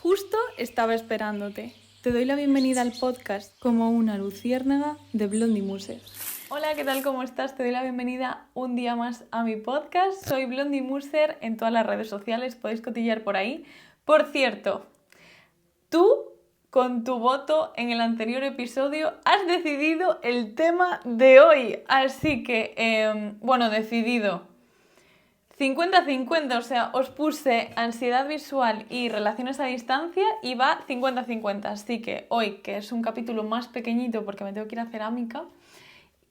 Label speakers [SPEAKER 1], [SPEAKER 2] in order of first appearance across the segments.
[SPEAKER 1] Justo estaba esperándote. Te doy la bienvenida al podcast como una luciérnaga de Blondie Muser. Hola, ¿qué tal? ¿Cómo estás? Te doy la bienvenida un día más a mi podcast. Soy Blondie Muser en todas las redes sociales, podéis cotillear por ahí. Por cierto, tú, con tu voto en el anterior episodio, has decidido el tema de hoy. Así que, decidido. 50-50, o sea, os puse ansiedad visual y relaciones a distancia y va 50-50. Así que hoy, que es un capítulo más pequeñito porque me tengo que ir a cerámica,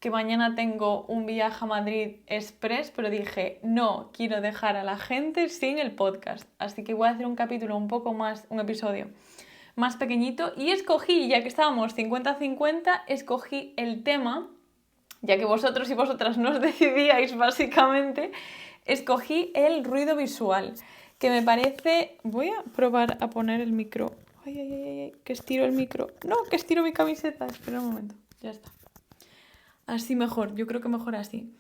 [SPEAKER 1] que mañana tengo un viaje a Madrid express, pero dije, no quiero dejar a la gente sin el podcast. Así que voy a hacer un capítulo un episodio más pequeñito y escogí, ya que estábamos 50-50, escogí el tema, ya que vosotros y vosotras no os decidíais básicamente, escogí el ruido visual, que me parece... Voy a probar a poner el micro. Ay, que estiro el micro. No, que estiro mi camiseta. Espera un momento, ya está. Así mejor, yo creo que mejor así.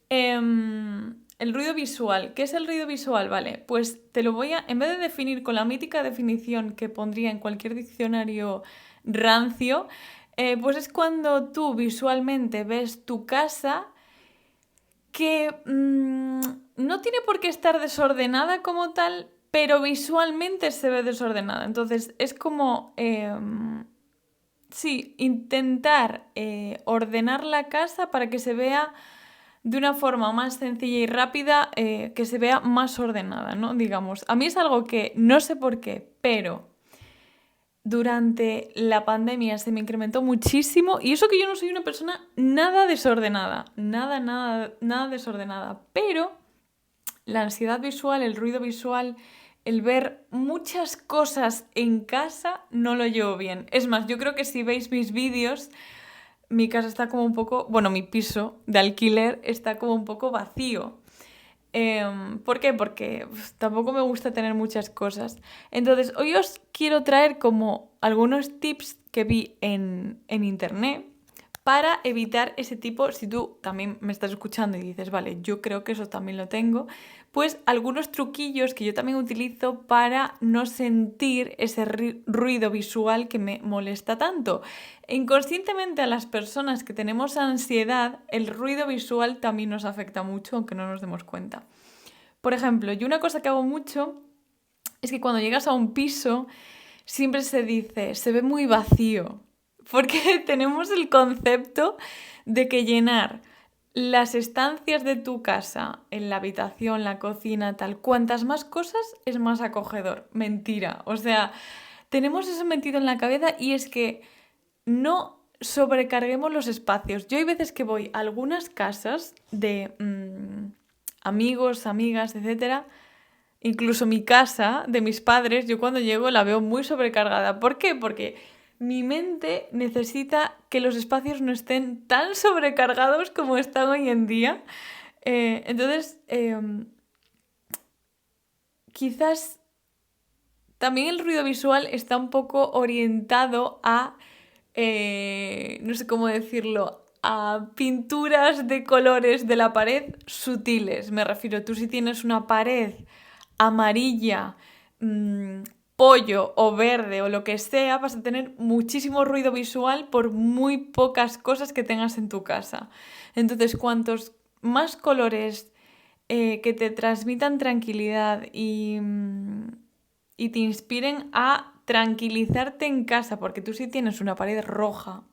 [SPEAKER 1] El ruido visual. ¿Qué es el ruido visual? Vale, pues te lo voy a... En vez de definir con la mítica definición que pondría en cualquier diccionario rancio, pues es cuando tú visualmente ves tu casa que no tiene por qué estar desordenada como tal, pero visualmente se ve desordenada. Entonces es como, intentar ordenar la casa para que se vea de una forma más sencilla y rápida, que se vea más ordenada, ¿no? Digamos, a mí es algo que no sé por qué, pero durante la pandemia se me incrementó muchísimo, y eso que yo no soy una persona nada desordenada, nada desordenada, pero la ansiedad visual, el ruido visual, el ver muchas cosas en casa no lo llevo bien. Es más, yo creo que si veis mis vídeos, mi casa está como un poco, mi piso de alquiler está como un poco vacío. ¿Por qué? Porque tampoco me gusta tener muchas cosas. Entonces, hoy os quiero traer como algunos tips que vi en internet para evitar ese tipo, si tú también me estás escuchando y dices, vale, yo creo que eso también lo tengo, pues algunos truquillos que yo también utilizo para no sentir ese ruido visual que me molesta tanto. Inconscientemente a las personas que tenemos ansiedad, el ruido visual también nos afecta mucho, aunque no nos demos cuenta. Por ejemplo, yo una cosa que hago mucho es que cuando llegas a un piso siempre se dice, se ve muy vacío, porque tenemos el concepto de que llenar las estancias de tu casa, en la habitación, la cocina, tal, cuantas más cosas es más acogedor. Mentira. O sea, tenemos eso metido en la cabeza y es que no sobrecarguemos los espacios. Yo hay veces que voy a algunas casas de amigos, amigas, etcétera. Incluso mi casa de mis padres, yo cuando llego la veo muy sobrecargada. ¿Por qué? Porque mi mente necesita que los espacios no estén tan sobrecargados como están hoy en día. Entonces, quizás también el ruido visual está un poco orientado a, no sé cómo decirlo, a pinturas de colores de la pared sutiles. Me refiero, tú si tienes una pared amarilla, pollo o verde o lo que sea, vas a tener muchísimo ruido visual por muy pocas cosas que tengas en tu casa. Entonces, cuantos más colores que te transmitan tranquilidad y te inspiren a tranquilizarte en casa, porque tú sí tienes una pared roja,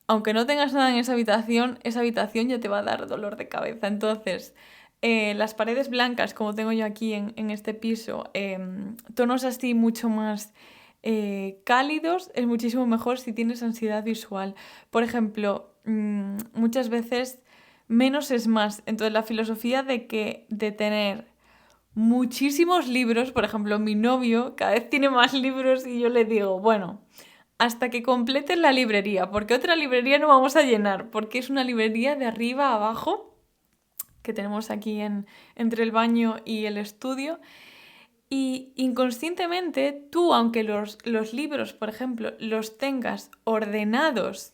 [SPEAKER 1] aunque no tengas nada en esa habitación ya te va a dar dolor de cabeza. Entonces, las paredes blancas, como tengo yo aquí en este piso, tonos así mucho más cálidos, es muchísimo mejor si tienes ansiedad visual. Por ejemplo, muchas veces menos es más. Entonces, la filosofía de tener muchísimos libros, por ejemplo, mi novio cada vez tiene más libros y yo le digo, bueno, hasta que completen la librería, porque otra librería no vamos a llenar, porque es una librería de arriba a abajo que tenemos aquí entre el baño y el estudio. Y inconscientemente tú, aunque los libros, por ejemplo, los tengas ordenados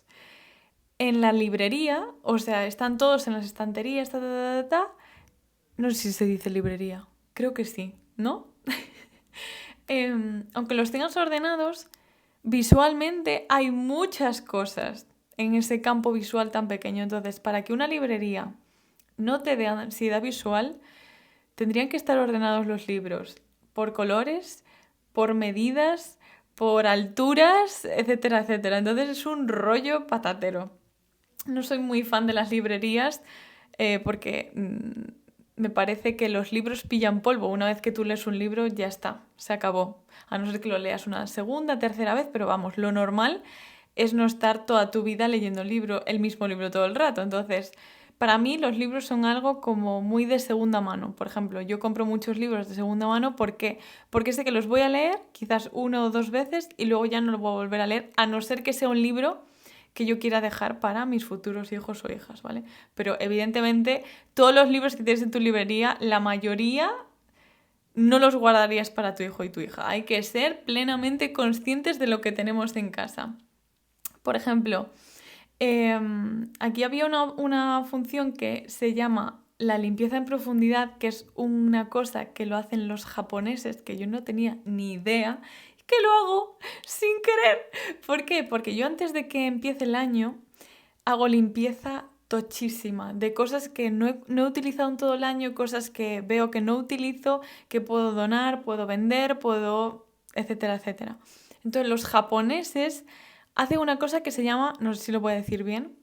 [SPEAKER 1] en la librería, o sea, están todos en las estanterías, no sé si se dice librería, creo que sí, ¿no? aunque los tengas ordenados, visualmente hay muchas cosas en ese campo visual tan pequeño. Entonces, para que una librería no te dé ansiedad visual, tendrían que estar ordenados los libros por colores, por medidas, por alturas, etcétera, etcétera. Entonces es un rollo patatero. No soy muy fan de las librerías porque me parece que los libros pillan polvo. Una vez que tú lees un libro, ya está, se acabó. A no ser que lo leas una segunda, tercera vez, pero vamos, lo normal es no estar toda tu vida leyendo el mismo libro todo el rato. Entonces, para mí los libros son algo como muy de segunda mano. Por ejemplo, yo compro muchos libros de segunda mano porque sé que los voy a leer quizás una o dos veces y luego ya no los voy a volver a leer, a no ser que sea un libro que yo quiera dejar para mis futuros hijos o hijas, ¿vale? Pero evidentemente todos los libros que tienes en tu librería, la mayoría no los guardarías para tu hijo y tu hija. Hay que ser plenamente conscientes de lo que tenemos en casa. Por ejemplo, aquí había una función que se llama la limpieza en profundidad, que es una cosa que lo hacen los japoneses, que yo no tenía ni idea, que lo hago sin querer. ¿Por qué? Porque yo antes de que empiece el año hago limpieza tochísima de cosas que no he utilizado en todo el año, cosas que veo que no utilizo, que puedo donar, puedo vender, etcétera, etcétera. Entonces los japoneses hacen una cosa que se llama, no sé si lo voy a decir bien,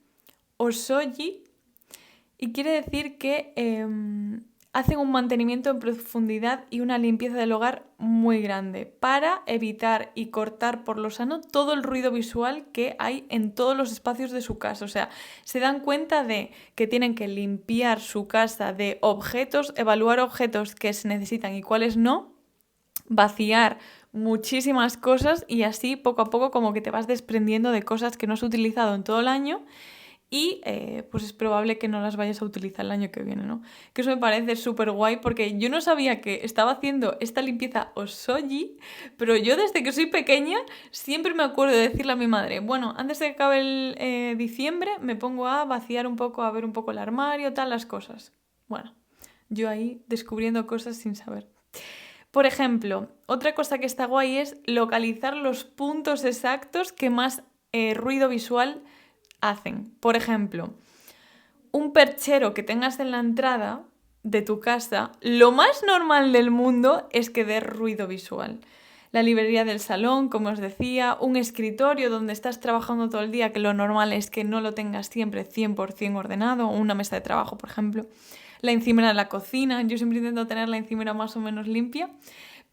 [SPEAKER 1] osoji, y quiere decir que hacen un mantenimiento en profundidad y una limpieza del hogar muy grande para evitar y cortar por lo sano todo el ruido visual que hay en todos los espacios de su casa. O sea, se dan cuenta de que tienen que limpiar su casa de objetos, evaluar objetos que se necesitan y cuáles no, vaciar muchísimas cosas y así poco a poco como que te vas desprendiendo de cosas que no has utilizado en todo el año y pues es probable que no las vayas a utilizar el año que viene, ¿no? Que eso me parece súper guay porque yo no sabía que estaba haciendo esta limpieza osoji, pero yo desde que soy pequeña siempre me acuerdo de decirle a mi madre, bueno, antes de que acabe el diciembre me pongo a vaciar un poco, a ver un poco el armario, tal, las cosas. Bueno, yo ahí descubriendo cosas sin saber. Por ejemplo, otra cosa que está guay es localizar los puntos exactos que más ruido visual hacen. Por ejemplo, un perchero que tengas en la entrada de tu casa, lo más normal del mundo es que dé ruido visual. La librería del salón, como os decía, un escritorio donde estás trabajando todo el día, que lo normal es que no lo tengas siempre 100% ordenado, una mesa de trabajo, por ejemplo. La encimera de la cocina, yo siempre intento tener la encimera más o menos limpia,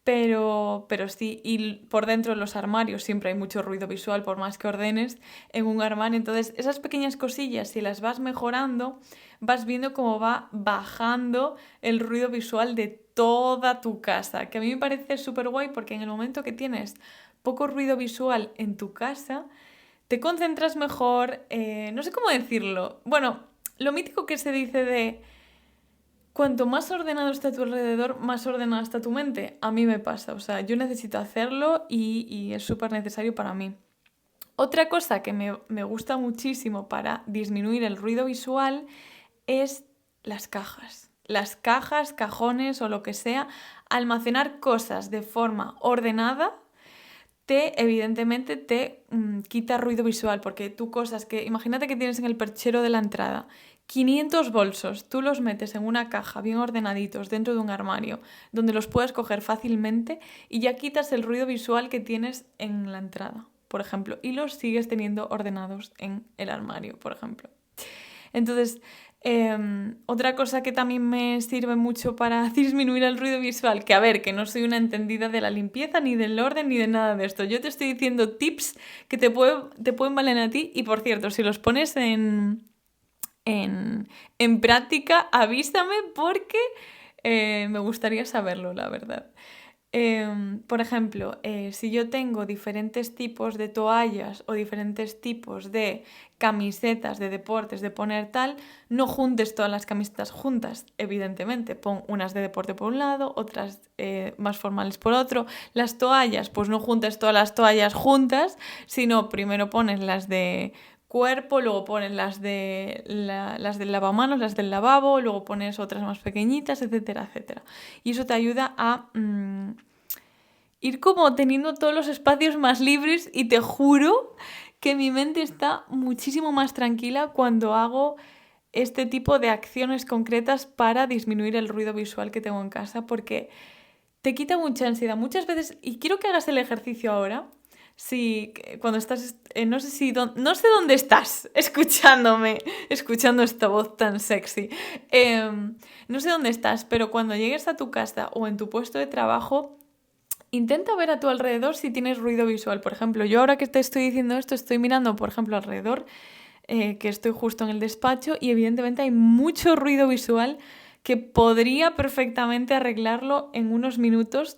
[SPEAKER 1] pero sí, y por dentro de los armarios siempre hay mucho ruido visual, por más que ordenes en un armario. Entonces, esas pequeñas cosillas, si las vas mejorando, vas viendo cómo va bajando el ruido visual de toda tu casa, que a mí me parece súper guay porque en el momento que tienes poco ruido visual en tu casa, te concentras mejor, no sé cómo decirlo. Bueno, lo mítico que se dice de cuanto más ordenado está a tu alrededor, más ordenada está tu mente. A mí me pasa, o sea, yo necesito hacerlo y es súper necesario para mí. Otra cosa que me gusta muchísimo para disminuir el ruido visual es las cajas. Las cajas, cajones o lo que sea, almacenar cosas de forma ordenada evidentemente te quita ruido visual, porque tú cosas que, imagínate que tienes en el perchero de la entrada 500 bolsos, tú los metes en una caja bien ordenaditos dentro de un armario donde los puedes coger fácilmente y ya quitas el ruido visual que tienes en la entrada, por ejemplo, y los sigues teniendo ordenados en el armario, por ejemplo. Entonces, otra cosa que también me sirve mucho para disminuir el ruido visual, que a ver, que no soy una entendida de la limpieza, ni del orden, ni de nada de esto. Yo te estoy diciendo tips que te pueden valer a ti y, por cierto, si los pones en práctica, avísame porque me gustaría saberlo, la verdad. Por ejemplo, si yo tengo diferentes tipos de toallas o diferentes tipos de camisetas de deportes de poner tal, no juntes todas las camisetas juntas, evidentemente. Pon unas de deporte por un lado, otras más formales por otro. Las toallas, pues no juntes todas las toallas juntas, sino primero pones las de cuerpo, luego pones las del lavamanos, las del lavabo, luego pones otras más pequeñitas, etcétera, etcétera. Y eso te ayuda a ir como teniendo todos los espacios más libres y te juro que mi mente está muchísimo más tranquila cuando hago este tipo de acciones concretas para disminuir el ruido visual que tengo en casa, porque te quita mucha ansiedad. Muchas veces, y quiero que hagas el ejercicio ahora, si cuando estás, no sé no sé dónde estás escuchándome, escuchando esta voz tan sexy. No sé dónde estás, pero cuando llegues a tu casa o en tu puesto de trabajo, intenta ver a tu alrededor si tienes ruido visual. Por ejemplo, yo ahora que te estoy diciendo esto, estoy mirando, por ejemplo, alrededor, que estoy justo en el despacho y evidentemente hay mucho ruido visual que podría perfectamente arreglarlo en unos minutos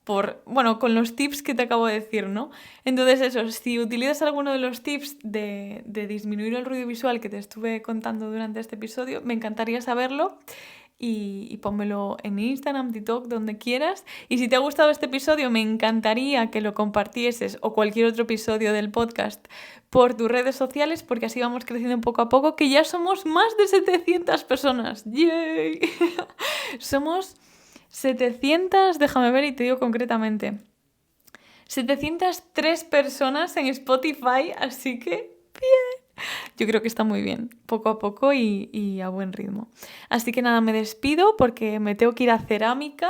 [SPEAKER 1] con los tips que te acabo de decir, ¿no? Entonces eso, si utilizas alguno de los tips de disminuir el ruido visual que te estuve contando durante este episodio, me encantaría saberlo y pónmelo en Instagram, TikTok, donde quieras. Y si te ha gustado este episodio, me encantaría que lo compartieses o cualquier otro episodio del podcast por tus redes sociales, porque así vamos creciendo poco a poco, que ya somos más de 700 personas. ¡Yay! Somos 700, déjame ver y te digo concretamente, 703 personas en Spotify, así que bien. Yo creo que está muy bien, poco a poco y a buen ritmo. Así que nada, me despido porque me tengo que ir a cerámica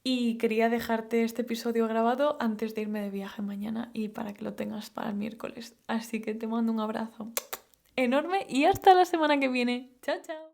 [SPEAKER 1] y quería dejarte este episodio grabado antes de irme de viaje mañana y para que lo tengas para el miércoles. Así que te mando un abrazo enorme y hasta la semana que viene. Chao, chao.